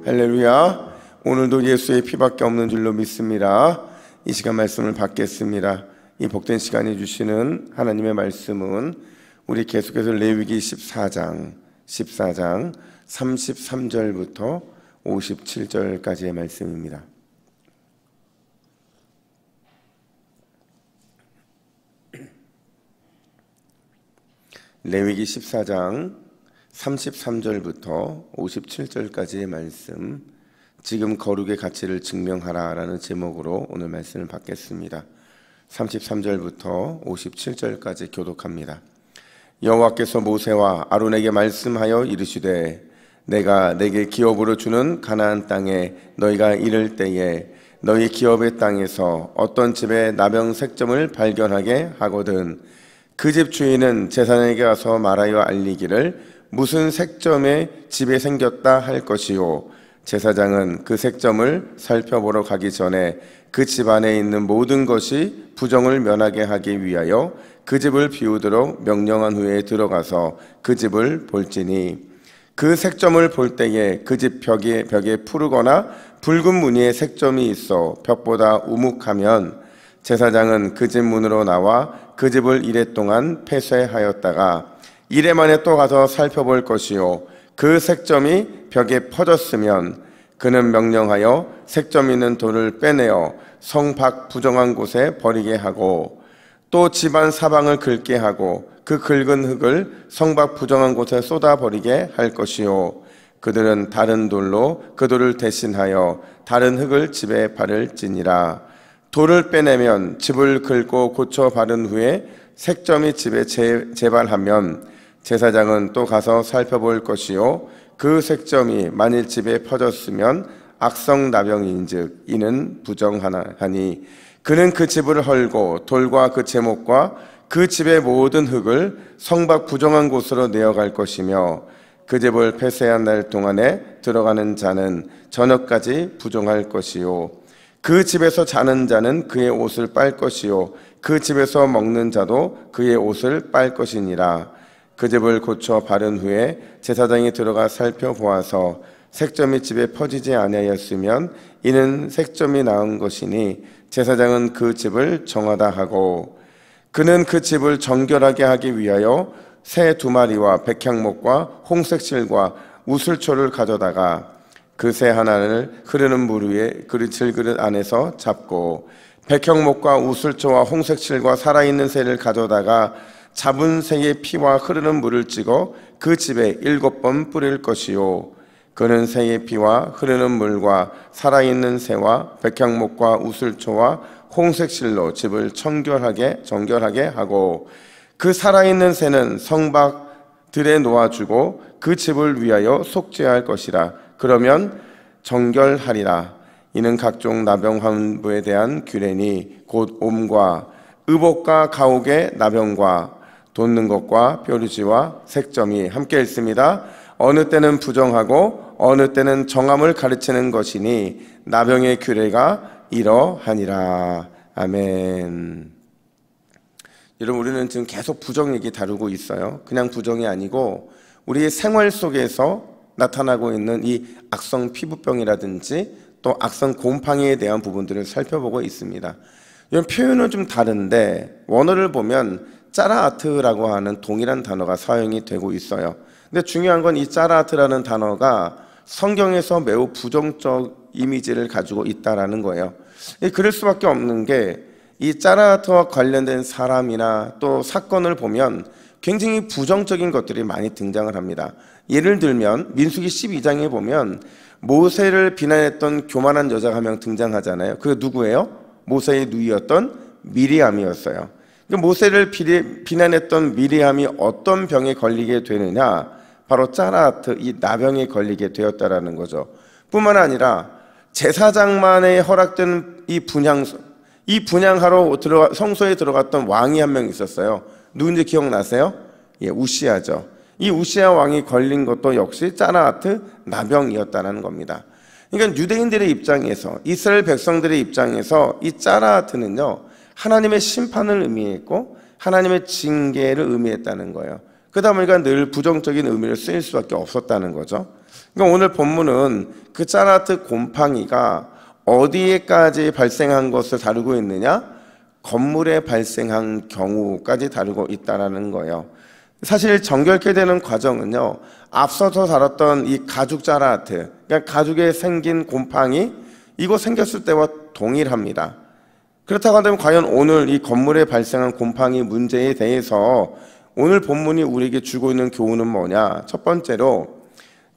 할렐루야. 오늘도 예수의 피밖에 없는 줄로 믿습니다. 이 시간 말씀을 받겠습니다. 이 복된 시간이 주시는 하나님의 말씀은 우리 계속해서 레위기 14장 33절부터 57절까지의 말씀입니다. 레위기 14장 33절부터 57절까지의 말씀, 지금 거룩의 가치를 증명하라 라는 제목으로 오늘 말씀을 받겠습니다. 33절부터 57절까지 교독합니다. 여호와께서 모세와 아론에게 말씀하여 이르시되 내가 내게 기업으로 주는 가나안 땅에 너희가 이를 때에 너희 기업의 땅에서 어떤 집에 나병 색점을 발견하게 하거든 그 집 주인은 제사장에게 가서 말하여 알리기를 무슨 색점의 집에 생겼다 할 것이요 제사장은 그 색점을 살펴보러 가기 전에 그 집 안에 있는 모든 것이 부정을 면하게 하기 위하여 그 집을 비우도록 명령한 후에 들어가서 그 집을 볼지니 그 색점을 볼 때에 그 집 벽에 푸르거나 붉은 무늬의 색점이 있어 벽보다 우묵하면 제사장은 그 집 문으로 나와 그 집을 이레 동안 폐쇄하였다가 이레 만에 또 가서 살펴볼 것이요 그 색점이 벽에 퍼졌으면 그는 명령하여 색점 있는 돌을 빼내어 성 밖 부정한 곳에 버리게 하고 또 집안 사방을 긁게 하고 그 긁은 흙을 성 밖 부정한 곳에 쏟아 버리게 할 것이요 그들은 다른 돌로 그 돌을 대신하여 다른 흙을 집에 바를지니라. 돌을 빼내면 집을 긁고 고쳐 바른 후에 색점이 집에 재발하면 제사장은 또 가서 살펴볼 것이요 그 색점이 만일 집에 퍼졌으면 악성나병인즉 이는 부정하니 그는 그 집을 헐고 돌과 그 제목과 그 집의 모든 흙을 성 밖 부정한 곳으로 내어갈 것이며 그 집을 폐쇄한 날 동안에 들어가는 자는 저녁까지 부정할 것이요 그 집에서 자는 자는 그의 옷을 빨 것이요 그 집에서 먹는 자도 그의 옷을 빨 것이니라. 그 집을 고쳐 바른 후에 제사장이 들어가 살펴보아서 색점이 집에 퍼지지 아니하였으면 이는 색점이 나은 것이니 제사장은 그 집을 정하다 하고 그는 그 집을 정결하게 하기 위하여 새 2마리와 백향목과 홍색 실과 우슬초를 가져다가 그 새 하나를 흐르는 물 위에 질그릇 안에서 잡고 백향목과 우슬초와 홍색 실과 살아있는 새를 가져다가 잡은 새의 피와 흐르는 물을 찍어 그 집에 7번 뿌릴 것이요 그는 새의 피와 흐르는 물과 살아있는 새와 백향목과 우슬초와 홍색 실로 집을 정결하게 하고 그 살아있는 새는 성 밖 들에 놓아주고 그 집을 위하여 속죄할 것이라. 그러면 정결하리라. 이는 각종 나병 환부에 대한 규례니 곧 옴과 의복과 가옥의 나병과 돋는 것과 뾰루지와 색점이 함께 있습니다. 어느 때는 부정하고 어느 때는 정함을 가르치는 것이니 나병의 규례가 이러하니라. 아멘. 여러분, 우리는 지금 계속 부정 얘기 다루고 있어요. 그냥 부정이 아니고 우리의 생활 속에서 나타나고 있는 이 악성 피부병이라든지 또 악성 곰팡이에 대한 부분들을 살펴보고 있습니다. 이런 표현은 좀 다른데 원어를 보면 짜라아트라고 하는 동일한 단어가 사용이 되고 있어요. 근데 중요한 건 이 짜라아트라는 단어가 성경에서 매우 부정적 이미지를 가지고 있다라는 거예요. 그럴 수밖에 없는 게 이 짜라아트와 관련된 사람이나 또 사건을 보면 굉장히 부정적인 것들이 많이 등장을 합니다. 예를 들면 민수기 12장에 보면 모세를 비난했던 교만한 여자가 한 명 등장하잖아요. 그게 누구예요? 모세의 누이였던 미리암이었어요. 모세를 비난했던 미리암이 어떤 병에 걸리게 되느냐? 바로 짜라아트, 이 나병에 걸리게 되었다라는 거죠. 뿐만 아니라 제사장만에 허락된 이 분향하러 성소에 들어갔던 왕이 한 명 있었어요. 누군지 기억나세요? 예, 우시아죠. 이 우시아 왕이 걸린 것도 역시 짜라아트 나병이었다는 겁니다. 그러니까 유대인들의 입장에서, 이스라엘 백성들의 입장에서 이 짜라아트는요 하나님의 심판을 의미했고 하나님의 징계를 의미했다는 거예요. 그러다 보니까 늘 부정적인 의미를 쓰일 수밖에 없었다는 거죠. 그러니까 오늘 본문은 그 짜라트 곰팡이가 어디에까지 발생한 것을 다루고 있느냐? 건물에 발생한 경우까지 다루고 있다는 거예요. 사실 정결케 되는 과정은요, 앞서서 다뤘던 이 가죽 짜라트, 그러니까 가죽에 생긴 곰팡이, 이거 생겼을 때와 동일합니다. 그렇다고 한다면 과연 오늘 이 건물에 발생한 곰팡이 문제에 대해서 오늘 본문이 우리에게 주고 있는 교훈은 뭐냐? 첫 번째로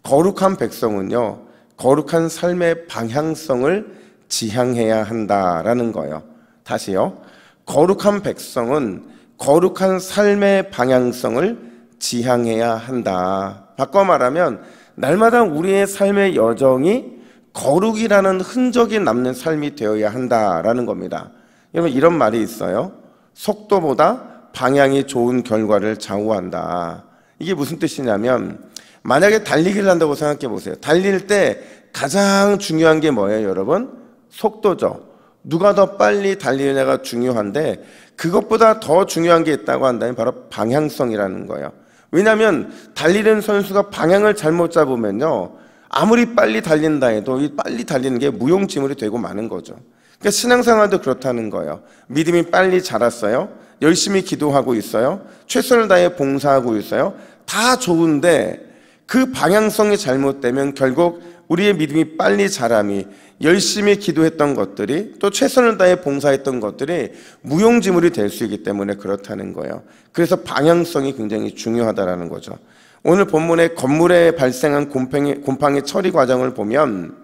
거룩한 백성은요, 거룩한 삶의 방향성을 지향해야 한다라는 거예요. 다시요. 거룩한 백성은 거룩한 삶의 방향성을 지향해야 한다. 바꿔 말하면 날마다 우리의 삶의 여정이 거룩이라는 흔적이 남는 삶이 되어야 한다라는 겁니다. 여러분, 이런 말이 있어요. 속도보다 방향이 좋은 결과를 좌우한다. 이게 무슨 뜻이냐면, 만약에 달리기를 한다고 생각해 보세요. 달릴 때 가장 중요한 게 뭐예요, 여러분? 속도죠. 누가 더 빨리 달리느냐가 중요한데, 그것보다 더 중요한 게 있다고 한다면 바로 방향성이라는 거예요. 왜냐하면 달리는 선수가 방향을 잘못 잡으면요, 아무리 빨리 달린다 해도 이 빨리 달리는 게 무용지물이 되고 마는 거죠. 그러니까 신앙생활도 그렇다는 거예요. 믿음이 빨리 자랐어요. 열심히 기도하고 있어요. 최선을 다해 봉사하고 있어요. 다 좋은데 그 방향성이 잘못되면 결국 우리의 믿음이 빨리 자람이, 열심히 기도했던 것들이, 또 최선을 다해 봉사했던 것들이 무용지물이 될 수 있기 때문에 그렇다는 거예요. 그래서 방향성이 굉장히 중요하다는 거죠. 오늘 본문의 건물에 발생한 곰팡이 처리 과정을 보면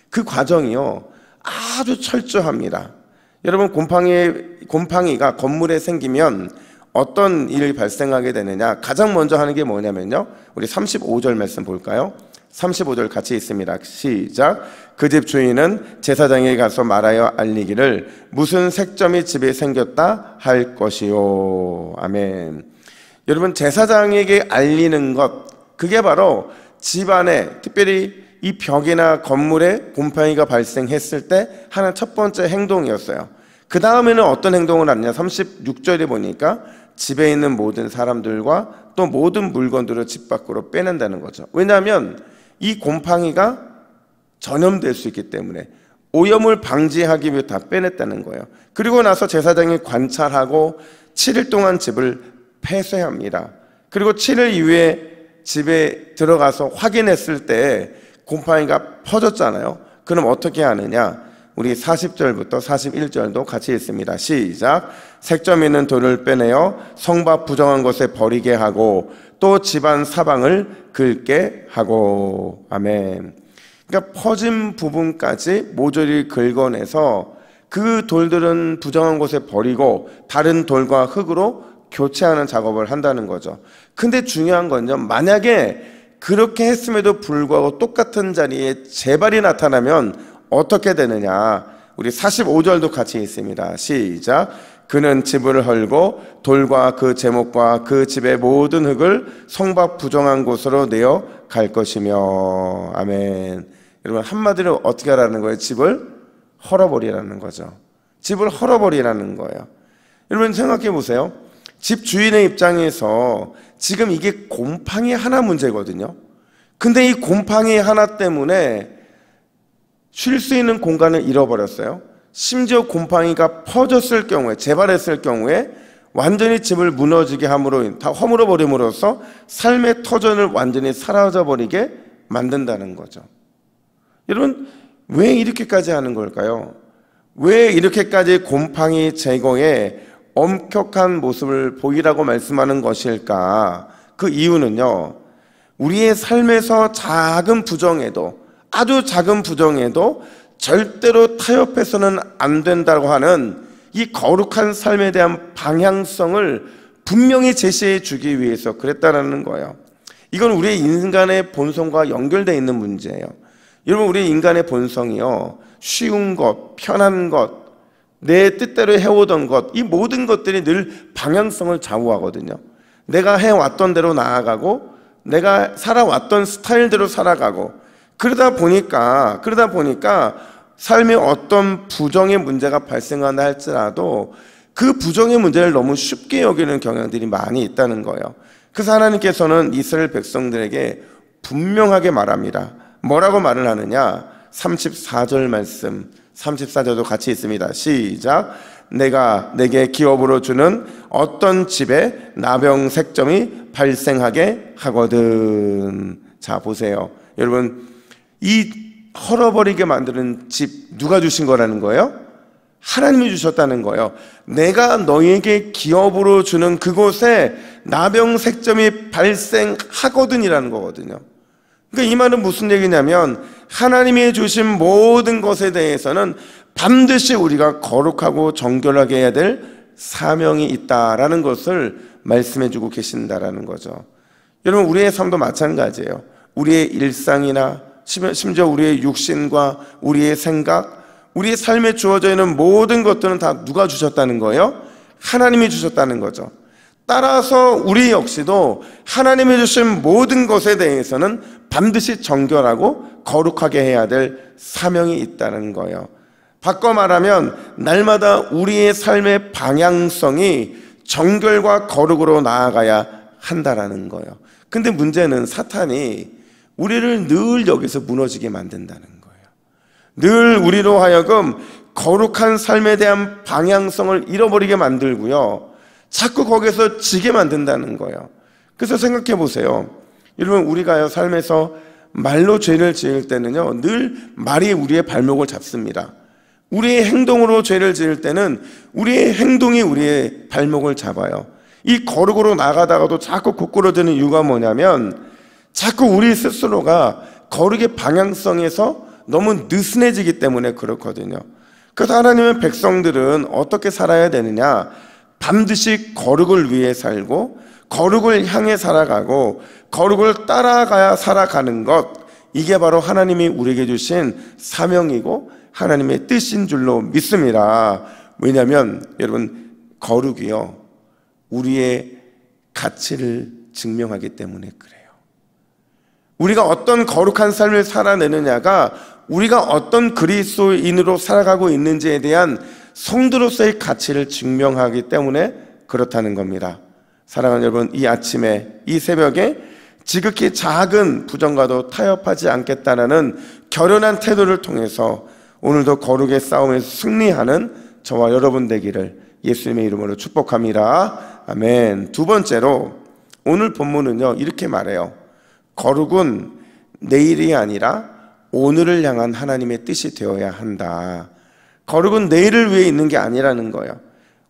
그 과정이요, 아주 철저합니다. 여러분, 곰팡이가 건물에 생기면 어떤 일이 발생하게 되느냐? 가장 먼저 하는 게 뭐냐면요, 우리 35절 말씀 볼까요? 35절 같이 있습니다. 시작. 그 집 주인은 제사장에게 가서 말하여 알리기를 무슨 색점이 집에 생겼다 할 것이요. 아멘. 여러분, 제사장에게 알리는 것, 그게 바로 집안에, 특별히 이 벽이나 건물에 곰팡이가 발생했을 때 하는 첫 번째 행동이었어요. 그 다음에는 어떤 행동을 하느냐? 36절에 보니까 집에 있는 모든 사람들과 또 모든 물건들을 집 밖으로 빼낸다는 거죠. 왜냐하면 이 곰팡이가 전염될 수 있기 때문에 오염을 방지하기 위해 다 빼냈다는 거예요. 그리고 나서 제사장이 관찰하고 7일 동안 집을 폐쇄합니다. 그리고 7일 이후에 집에 들어가서 확인했을 때 곰팡이가 퍼졌잖아요. 그럼 어떻게 하느냐? 우리 40절부터 41절도 같이 읽습니다. 시작. 색점 있는 돌을 빼내어 성밥 부정한 곳에 버리게 하고 또 집안 사방을 긁게 하고. 아멘. 그러니까 퍼진 부분까지 모조리 긁어내서 그 돌들은 부정한 곳에 버리고 다른 돌과 흙으로 교체하는 작업을 한다는 거죠. 근데 중요한 건요, 만약에 그렇게 했음에도 불구하고 똑같은 자리에 재발이 나타나면 어떻게 되느냐? 우리 45절도 같이 있습니다. 시작. 그는 집을 헐고 돌과 그 제목과 그 집의 모든 흙을 성밥 부정한 곳으로 내어 갈 것이며. 아멘. 여러분, 한마디로 어떻게 하라는 거예요? 집을 헐어버리라는 거죠. 집을 헐어버리라는 거예요. 여러분, 생각해 보세요. 집 주인의 입장에서 지금 이게 곰팡이 하나 문제거든요. 근데 이 곰팡이 하나 때문에 쉴 수 있는 공간을 잃어버렸어요. 심지어 곰팡이가 퍼졌을 경우에, 재발했을 경우에 완전히 집을 무너지게 함으로, 다 허물어 버림으로써 삶의 터전을 완전히 사라져버리게 만든다는 거죠. 여러분, 왜 이렇게까지 하는 걸까요? 왜 이렇게까지 곰팡이 제거에 엄격한 모습을 보이라고 말씀하는 것일까? 그 이유는요, 우리의 삶에서 작은 부정에도, 아주 작은 부정에도 절대로 타협해서는 안 된다고 하는 이 거룩한 삶에 대한 방향성을 분명히 제시해 주기 위해서 그랬다는 거예요. 이건 우리의 인간의 본성과 연결되어 있는 문제예요. 여러분, 우리 인간의 본성이요, 쉬운 것, 편한 것, 내 뜻대로 해오던 것, 이 모든 것들이 늘 방향성을 좌우하거든요. 내가 해왔던 대로 나아가고 내가 살아왔던 스타일대로 살아가고, 그러다 보니까 삶에 어떤 부정의 문제가 발생한다 할지라도 그 부정의 문제를 너무 쉽게 여기는 경향들이 많이 있다는 거예요. 그래서 하나님께서는 이스라엘 백성들에게 분명하게 말합니다. 뭐라고 말을 하느냐? 34절 말씀, 34절도 같이 있습니다. 시작. 내가 내게 기업으로 주는 어떤 집에 나병색점이 발생하게 하거든. 자, 보세요. 여러분, 이 헐어버리게 만드는 집 누가 주신 거라는 거예요? 하나님이 주셨다는 거예요. 내가 너희에게 기업으로 주는 그곳에 나병색점이 발생하거든이라는 거거든요. 그러니까 이 말은 무슨 얘기냐면 하나님이 주신 모든 것에 대해서는 반드시 우리가 거룩하고 정결하게 해야 될 사명이 있다라는 것을 말씀해 주고 계신다라는 거죠. 여러분, 우리의 삶도 마찬가지예요. 우리의 일상이나 심지어 우리의 육신과 우리의 생각, 우리의 삶에 주어져 있는 모든 것들은 다 누가 주셨다는 거예요? 하나님이 주셨다는 거죠. 따라서 우리 역시도 하나님이 주신 모든 것에 대해서는 반드시 정결하고 거룩하게 해야 될 사명이 있다는 거예요. 바꿔 말하면 날마다 우리의 삶의 방향성이 정결과 거룩으로 나아가야 한다라는 거예요. 근데 문제는 사탄이 우리를 늘 여기서 무너지게 만든다는 거예요. 늘 우리로 하여금 거룩한 삶에 대한 방향성을 잃어버리게 만들고요, 자꾸 거기서 지게 만든다는 거예요. 그래서 생각해 보세요. 여러분, 우리가요 삶에서 말로 죄를 지을 때는요 늘 말이 우리의 발목을 잡습니다. 우리의 행동으로 죄를 지을 때는 우리의 행동이 우리의 발목을 잡아요. 이 거룩으로 나가다가도 자꾸 고꾸라지는 이유가 뭐냐면 자꾸 우리 스스로가 거룩의 방향성에서 너무 느슨해지기 때문에 그렇거든요. 그래서 하나님의 백성들은 어떻게 살아야 되느냐? 반드시 거룩을 위해 살고 거룩을 향해 살아가고 거룩을 따라가야 살아가는 것, 이게 바로 하나님이 우리에게 주신 사명이고 하나님의 뜻인 줄로 믿습니다. 왜냐하면 여러분, 거룩이요 우리의 가치를 증명하기 때문에 그래요. 우리가 어떤 거룩한 삶을 살아내느냐가 우리가 어떤 그리스도인으로 살아가고 있는지에 대한 성도로서의 가치를 증명하기 때문에 그렇다는 겁니다. 사랑하는 여러분, 이 아침에, 이 새벽에 지극히 작은 부정과도 타협하지 않겠다라는 결연한 태도를 통해서 오늘도 거룩의 싸움에서 승리하는 저와 여러분 되기를 예수님의 이름으로 축복합니다. 아멘. 두 번째로 오늘 본문은요 이렇게 말해요. 거룩은 내일이 아니라 오늘을 향한 하나님의 뜻이 되어야 한다. 거룩은 내일을 위해 있는 게 아니라는 거예요.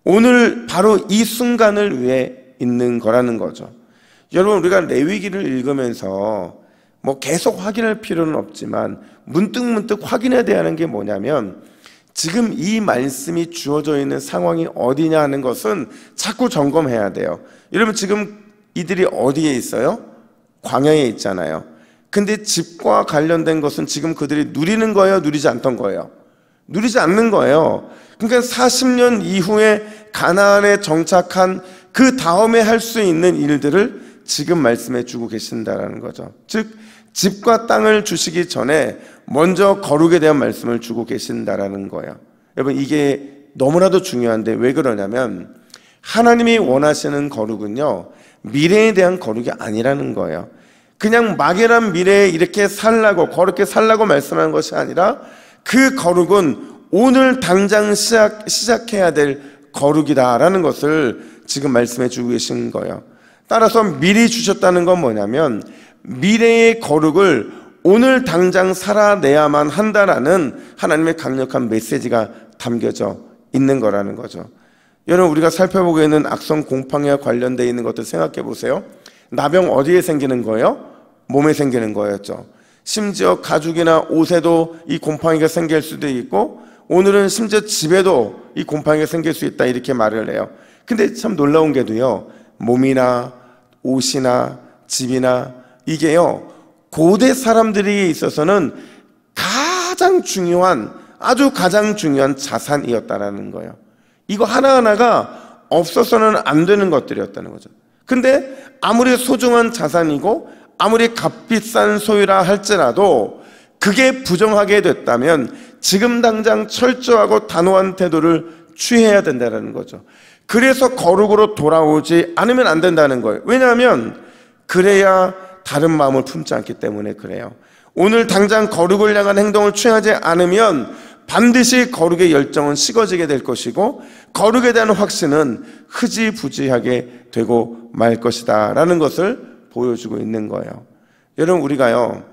오늘 바로 이 순간을 위해 있는 거라는 거죠. 여러분, 우리가 레위기를 읽으면서 뭐 계속 확인할 필요는 없지만 문득문득 확인해야 되는 게 뭐냐면 지금 이 말씀이 주어져 있는 상황이 어디냐 하는 것은 자꾸 점검해야 돼요. 여러분, 지금 이들이 어디에 있어요? 광야에 있잖아요. 근데 집과 관련된 것은 지금 그들이 누리는 거예요? 누리지 않던 거예요? 누리지 않는 거예요. 그러니까 40년 이후에 가나안에 정착한 그 다음에 할 수 있는 일들을 지금 말씀해 주고 계신다는 거죠. 즉 집과 땅을 주시기 전에 먼저 거룩에 대한 말씀을 주고 계신다는 거예요. 여러분, 이게 너무나도 중요한데 왜 그러냐면 하나님이 원하시는 거룩은요 미래에 대한 거룩이 아니라는 거예요. 그냥 막연한 미래에 이렇게 살라고 거룩하게 살라고 말씀하는 것이 아니라 그 거룩은 오늘 당장 시작해야 될 거룩이다라는 것을 지금 말씀해 주고 계신 거예요. 따라서 미리 주셨다는 건 뭐냐면 미래의 거룩을 오늘 당장 살아내야만 한다라는 하나님의 강력한 메시지가 담겨져 있는 거라는 거죠. 여러분, 우리가 살펴보고 있는 악성 곰팡이와 관련되어 있는 것들 생각해 보세요. 나병 어디에 생기는 거예요? 몸에 생기는 거였죠. 심지어 가죽이나 옷에도 이 곰팡이가 생길 수도 있고 오늘은 심지어 집에도 이 곰팡이가 생길 수 있다 이렇게 말을 해요. 근데 참 놀라운 게도요 몸이나 옷이나 집이나 이게요 고대 사람들에게 있어서는 아주 가장 중요한 자산이었다라는 거예요. 이거 하나하나가 없어서는 안 되는 것들이었다는 거죠. 근데 아무리 소중한 자산이고 아무리 값비싼 소유라 할지라도 그게 부정하게 됐다면 지금 당장 철저하고 단호한 태도를 취해야 된다는 거죠. 그래서 거룩으로 돌아오지 않으면 안 된다는 거예요. 왜냐하면 그래야 다른 마음을 품지 않기 때문에 그래요. 오늘 당장 거룩을 향한 행동을 취하지 않으면 반드시 거룩의 열정은 식어지게 될 것이고 거룩에 대한 확신은 흐지부지하게 되고 말 것이다 라는 것을 보여주고 있는 거예요. 여러분, 우리가요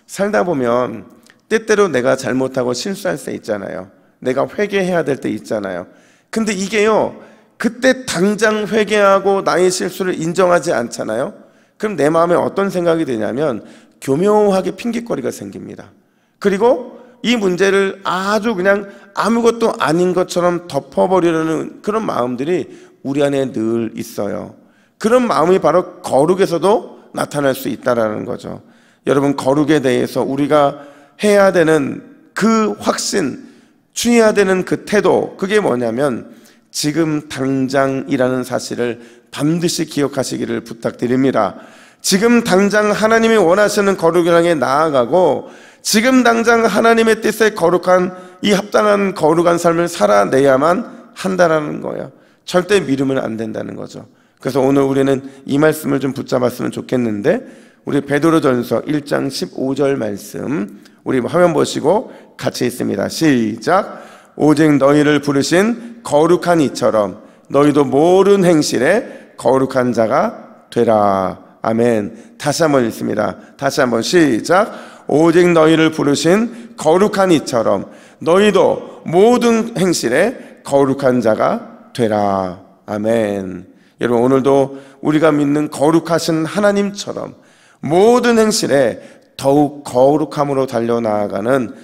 살다 보면 때때로 내가 잘못하고 실수할 때 있잖아요. 내가 회개해야 될 때 있잖아요. 근데 이게요 그때 당장 회개하고 나의 실수를 인정하지 않잖아요. 그럼 내 마음에 어떤 생각이 드냐면 교묘하게 핑계거리가 생깁니다. 그리고 이 문제를 아주 그냥 아무것도 아닌 것처럼 덮어버리려는 그런 마음들이 우리 안에 늘 있어요. 그런 마음이 바로 거룩에서도 나타날 수 있다는 거죠. 여러분, 거룩에 대해서 우리가 해야 되는 그 확신, 취해야 되는 그 태도, 그게 뭐냐면 지금 당장이라는 사실을 반드시 기억하시기를 부탁드립니다. 지금 당장 하나님이 원하시는 거룩을 향해 나아가고 지금 당장 하나님의 뜻에 거룩한 이 합당한 거룩한 삶을 살아내야만 한다는 거예요. 절대 미루면 안 된다는 거죠. 그래서 오늘 우리는 이 말씀을 좀 붙잡았으면 좋겠는데, 우리 베드로전서 1장 15절 말씀 우리 화면 보시고 같이 읽습니다. 시작. 오직 너희를 부르신 거룩한 이처럼 너희도 모든 행실에 거룩한 자가 되라. 아멘. 다시 한번 읽습니다. 다시 한번 시작. 오직 너희를 부르신 거룩한 이처럼 너희도 모든 행실에 거룩한 자가 되라. 아멘. 여러분, 오늘도 우리가 믿는 거룩하신 하나님처럼 모든 행실에 더욱 거룩함으로 달려나아가는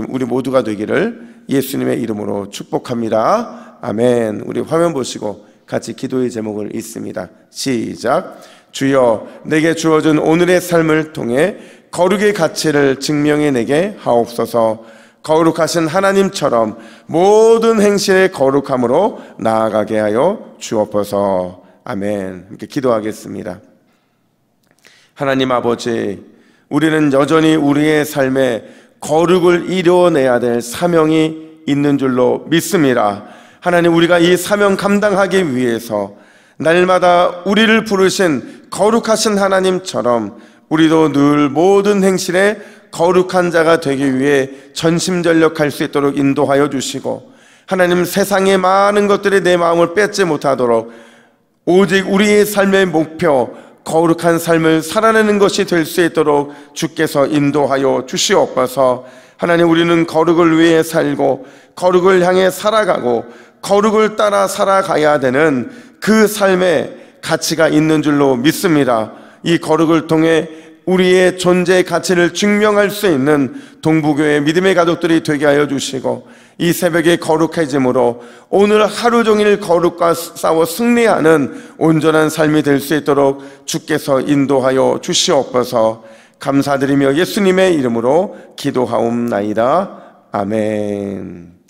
우리 모두가 되기를 예수님의 이름으로 축복합니다. 아멘. 우리 화면 보시고 같이 기도의 제목을 읽습니다. 시작. 주여, 내게 주어진 오늘의 삶을 통해 거룩의 가치를 증명해내게 하옵소서. 거룩하신 하나님처럼 모든 행실의 거룩함으로 나아가게 하여 주옵소서. 아멘. 이렇게 기도하겠습니다. 하나님 아버지, 우리는 여전히 우리의 삶에 거룩을 이루어내야 될 사명이 있는 줄로 믿습니다. 하나님, 우리가 이 사명 감당하기 위해서 날마다 우리를 부르신 거룩하신 하나님처럼 우리도 늘 모든 행실에 거룩한 자가 되기 위해 전심전력할 수 있도록 인도하여 주시고, 하나님, 세상의 많은 것들이 내 마음을 뺏지 못하도록 오직 우리의 삶의 목표 거룩한 삶을 살아내는 것이 될 수 있도록 주께서 인도하여 주시옵소서. 하나님, 우리는 거룩을 위해 살고 거룩을 향해 살아가고 거룩을 따라 살아가야 되는 그 삶의 가치가 있는 줄로 믿습니다. 이 거룩을 통해 우리의 존재의 가치를 증명할 수 있는 동부교회 믿음의 가족들이 되게 하여 주시고, 이 새벽에 거룩해짐으로 오늘 하루 종일 거룩과 싸워 승리하는 온전한 삶이 될 수 있도록 주께서 인도하여 주시옵소서. 감사드리며 예수님의 이름으로 기도하옵나이다. 아멘.